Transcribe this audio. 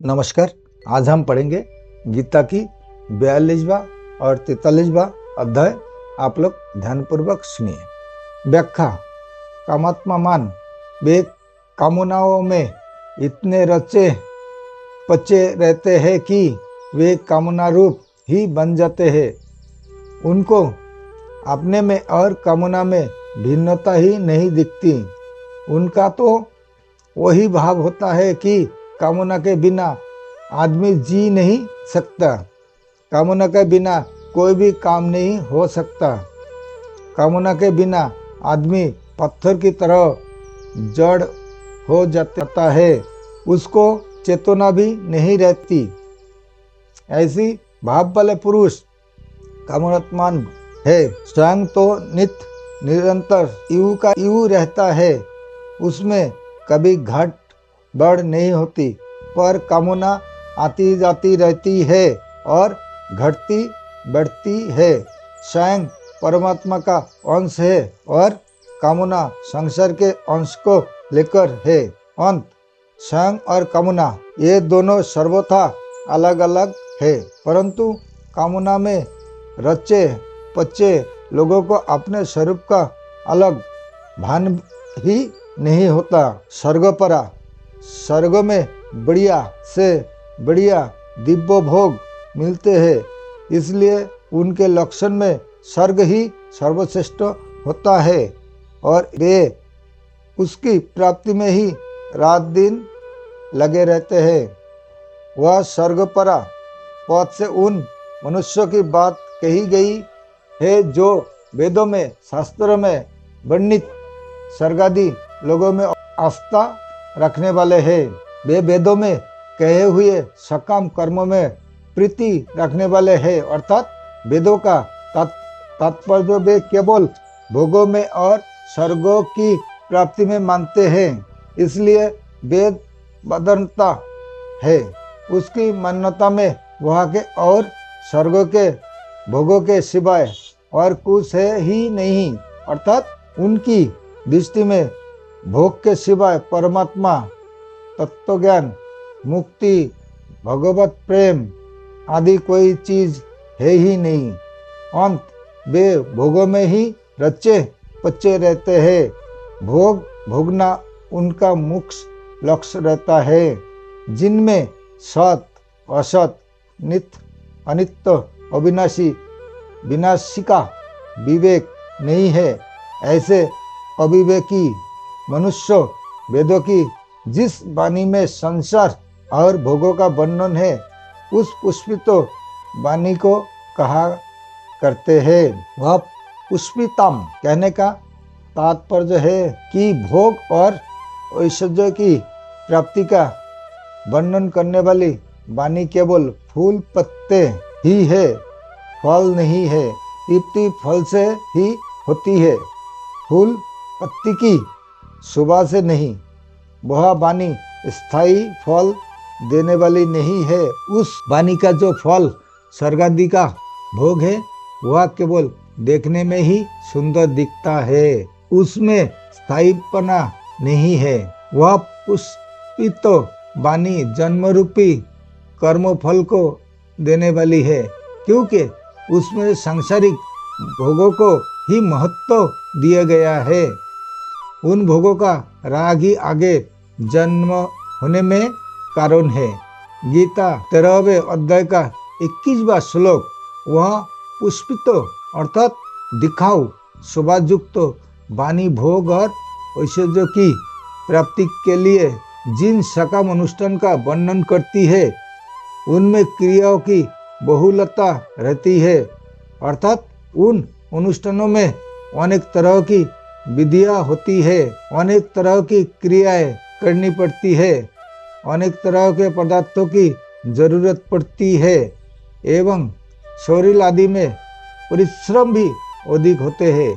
नमस्कार। आज हम पढ़ेंगे गीता की 42वां और 43वां अध्याय। आप लोग ध्यानपूर्वक सुनिए। व्याख्या। कामात्मा मान वे कामनाओं में इतने रचे पचे रहते हैं कि वे कामना रूप ही बन जाते हैं। उनको अपने में और कामना में भिन्नता ही नहीं दिखती। उनका तो वही भाव होता है कि कामना के बिना आदमी जी नहीं सकता, कामना के बिना कोई भी काम नहीं हो सकता। कामना के बिना आदमी पत्थर की तरह जड़ हो जाता है, उसको चेतना भी नहीं रहती। ऐसी भाव वाले पुरुष कामनात्मान है। स्वयं तो नित्य निरंतर यूं का यूं रहता है, उसमें कभी घट बढ़ नहीं होती, पर कामना आती जाती रहती है और घटती बढ़ती है। स्वयं परमात्मा का अंश है और कामना संसार के अंश को लेकर है। अंत स्वयं और कामना ये दोनों सर्वथा अलग अलग है, परंतु कामना में रचे पचे लोगों को अपने स्वरूप का अलग भान ही नहीं होता। स्वर्गपरा स्वर्ग में बढ़िया से बढ़िया दिव्य भोग मिलते हैं, इसलिए उनके लक्षण में स्वर्ग ही सर्वश्रेष्ठ होता है और वे उसकी प्राप्ति में ही रात दिन लगे रहते हैं। वह स्वर्गपरा पद से उन मनुष्यों की बात कही गई है जो वेदों में शास्त्रों में वर्णित स्वर्गादि लोगों में आस्था रखने वाले हैं। वे वेदों में कहे हुए सकाम कर्मों में प्रीति रखने वाले हैं, अर्थात वेदों का तात्पर्य वे केवल भोगों में और स्वर्गों की प्राप्ति में मानते हैं। इसलिए वेद बदरता है, उसकी मान्यता में वहाँ के और स्वर्गों के भोगों के सिवाय और कुछ है ही नहीं, अर्थात उनकी दृष्टि में भोग के सिवाय परमात्मा, तत्वज्ञान, मुक्ति, भगवत प्रेम आदि कोई चीज है ही नहीं। अंत वे भोगों में ही रचे पचे रहते हैं। भोग भोगना उनका मुख्य लक्ष्य रहता है, जिनमें सत असत, नित्य अनित्य, अविनाशी विनाशी का विवेक नहीं है। ऐसे अविवेकी मनुष्य वेदों की जिस वाणी में संसार और भोगों का वर्णन है, उस पुष्पित वाणी को कहा करते हैं। वह पुष्पितम कहने का तात्पर्य है कि भोग और ऐश्वर्य की प्राप्ति का वर्णन करने वाली वाणी केवल फूल पत्ते ही है, फल नहीं है। तृप्ति फल से ही होती है, फूल पत्ती की सुबह से नहीं। वह वाणी स्थायी फल देने वाली नहीं है। उस वाणी का जो फल स्वर्गादि का भोग है, वह केवल देखने में ही सुंदर दिखता है, उसमें स्थायीपना नहीं है। वह पुष्पित वाणी जन्म रूपी कर्म फल को देने वाली है, क्योंकि उसमें सांसारिक भोगों को ही महत्व दिया गया है। उन भोगों का राग ही आगे जन्म होने में कारण है। गीता 13वें अध्याय का 21वां श्लोक, वह पुष्पित अर्थात दिखाऊ शोभायुक्त वाणी भोग और ऐश्वर्य की प्राप्ति के लिए जिन सकाम अनुष्ठान का वर्णन करती है, उनमें क्रियाओं की बहुलता रहती है, अर्थात उन अनुष्ठानों में अनेक तरह की विधियां होती है, अनेक तरह की क्रियाएं करनी पड़ती है, अनेक तरह के पदार्थों की जरूरत पड़ती है एवं शरीर आदि में परिश्रम भी अधिक होते हैं।